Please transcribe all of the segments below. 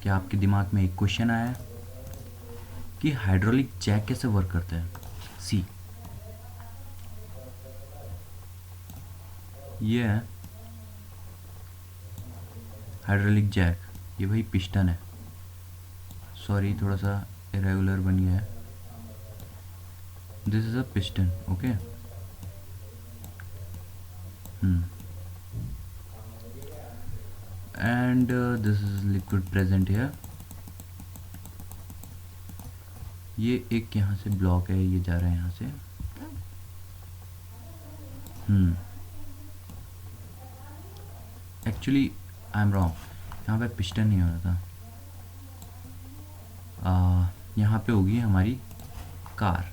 क्या आपके दिमाग में एक क्वेश्चन आया कि हाइड्रोलिक जैक कैसे वर्क करता है? सी, ये है हाइड्रोलिक जैक, ये वही पिस्टन है। सॉरी, थोड़ा सा इरेगुलर बन गया है। This is a piston, okay. And this is liquid present here. ये एक यहाँ से ब्लॉक है, ये जा रहा है यहाँ से। एक्चुअली आई एम रॉन्ग, यहाँ पे पिस्टन नहीं हो रहा था। यहाँ पे होगी हमारी car.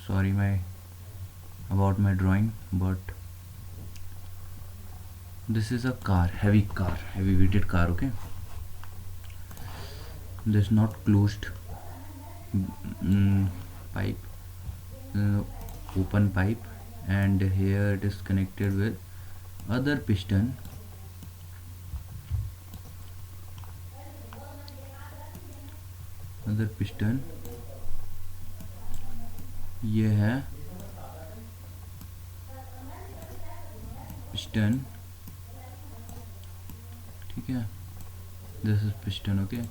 Sorry my about my drawing, but this is a car, heavy weighted car, okay. This not closed pipe, open pipe, and here it is connected with other piston. ये है piston, ठीक है। This is piston, okay.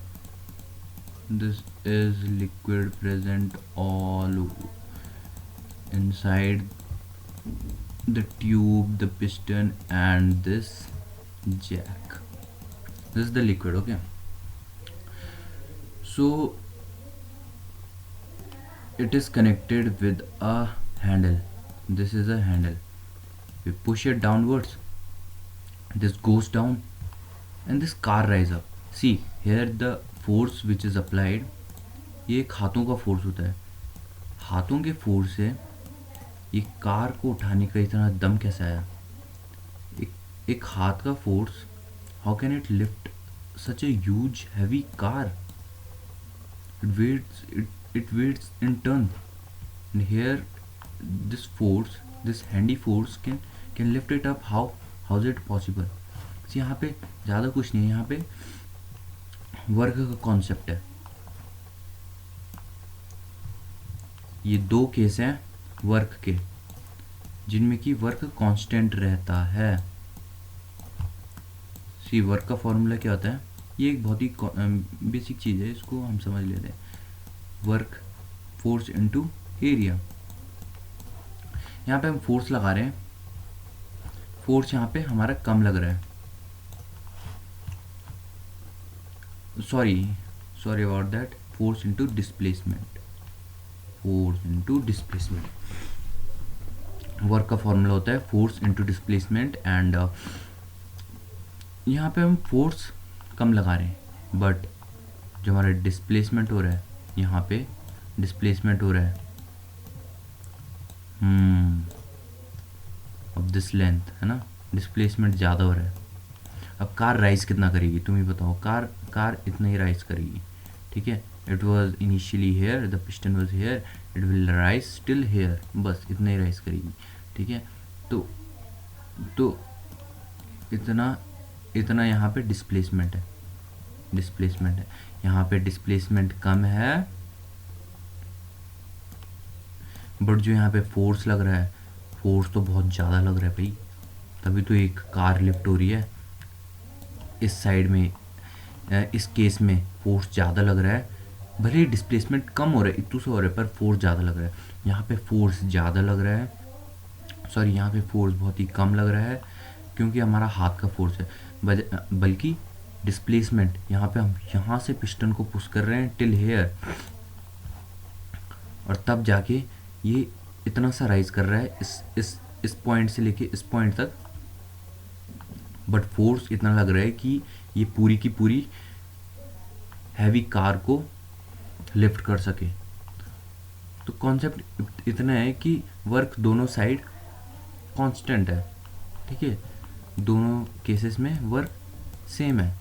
This is liquid present all inside the tube, the piston, and this jack. This is the liquid, okay. So it is connected with a handle. This is a handle. We push it downwards, this goes down, and this car rise up. See here the force which is applied, ये एक हाथों का force होता है। हाथों के force से ये कार को उठाने का इतना दम कैसे आया? एक हाथ का force, how can it lift such a huge heavy car? It weighs in turn, and here this force, this handy force can lift it up. How is it possible? See, यहाँ पे ज़्यादा कुछ नहीं है, यहाँ पे वर्क का concept है। ये दो केस हैं वर्क के, जिनमें कि वर्क कांस्टेंट रहता है। सी, वर्क का फॉर्मूला क्या होता है? ये एक बहुत ही बेसिक चीज़ है, इसको हम समझ लेते हैं। Work force into area. यहाँ पे हम फोर्स लगा रहे हैं, फोर्स यहाँ पे हमारा कम लग रहा है। Sorry about that. Force into displacement, work का फॉर्मूला होता है फोर्स इनटू डिस्प्लेसमेंट। एंड यहाँ पे हम फोर्स कम लगा रहे हैं, बट जो हमारा डिस्प्लेसमेंट हो रहा है, यहाँ पे डिस्प्लेसमेंट हो रहा है ऑफ दिस लेंथ, है ना, डिस्प्लेसमेंट ज़्यादा हो रहा है। अब कार राइज कितना करेगी तुम ही बताओ? कार इतना ही राइज करेगी, ठीक है। It was initially here, the piston was here, it will rise still here, बस इतना ही राइज करेगी, ठीक है। तो इतना यहाँ पे डिस्प्लेसमेंट है। यहाँ पे डिस्प्लेसमेंट कम है, बट जो यहाँ पे फोर्स लग रहा है, फोर्स तो बहुत ज़्यादा लग रहा है भाई, तभी तो एक कार लिफ्ट हो रही है। इस साइड में, इस केस में फोर्स ज़्यादा लग रहा है, भले ही डिस्प्लेसमेंट कम हो रहा है, इतू से हो रहा है, पर फोर्स ज़्यादा लग रहा है। यहाँ पे फोर्स ज़्यादा लग रहा है, सॉरी यहाँ पे फोर्स बहुत ही कम लग रहा है, क्योंकि हमारा हाथ का फोर्स है। बल्कि डिस्प्लेसमेंट, यहाँ पे हम यहाँ से पिस्टन को पुश कर रहे हैं टिल हेयर, और तब जाके ये इतना सा राइज कर रहा है इस पॉइंट से लेके इस पॉइंट तक, बट फोर्स इतना लग रहा है कि ये पूरी की पूरी हैवी कार को लिफ्ट कर सके। तो कॉन्सेप्ट इतना है कि वर्क दोनों साइड कांस्टेंट है, ठीक है, दोनों केसेस में वर्क सेम है।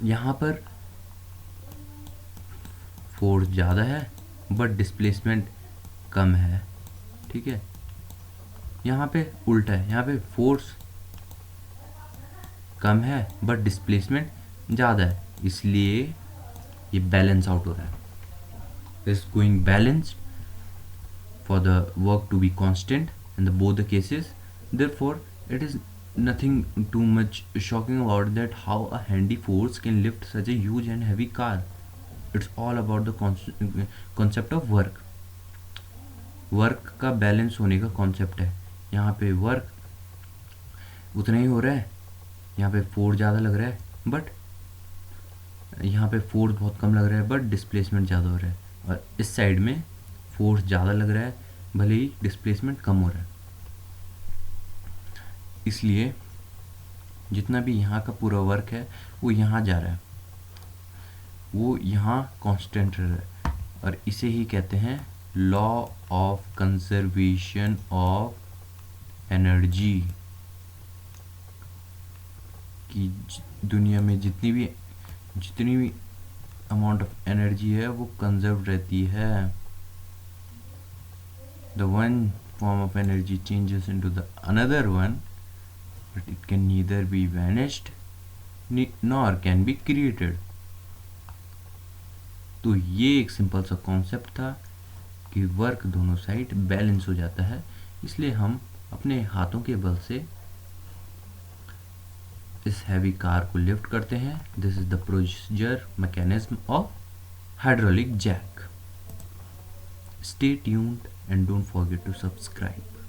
यहाँ पर फोर्स ज़्यादा है बट डिस्प्लेसमेंट कम है, ठीक है। यहाँ पे उल्टा है, यहाँ पे फोर्स कम है बट डिस्प्लेसमेंट ज़्यादा है, इसलिए ये बैलेंस आउट हो रहा है. Is going balanced for the work to be constant in the both the cases. Therefore, it is nothing too much shocking about that how a handy force can lift such a huge and heavy car. It's all about the concept of work. Work का balance होने का concept है. यहाँ पे work उतना ही हो रहा है, यहाँ पे फोर्स ज़्यादा लग रहा है, बट यहाँ पे फोर्स बहुत कम लग रहा है बट डिस्प्लेसमेंट ज़्यादा हो रहा है. और इस साइड में फोर्स ज़्यादा लग रहा है भले ही डिस्प्लेसमेंट कम हो रहा है. इसलिए जितना भी यहाँ का पूरा वर्क है वो यहाँ जा रहा है, वो यहाँ कांस्टेंट रह रहा है. और इसे ही कहते हैं law of conservation of energy, कि दुनिया में जितनी भी अमाउंट ऑफ एनर्जी है वो कंजर्व रहती है. The one form of energy changes into the another one, but it can neither be vanished nor can be created. तो ये एक सिंपल सा कॉन्सेप्ट था कि वर्क दोनों साइड बैलेंस हो जाता है, इसलिए हम अपने हाथों के बल से इस हैवी कार को लिफ्ट करते हैं. This is the procedure mechanism of hydraulic jack. Stay tuned and don't forget to subscribe.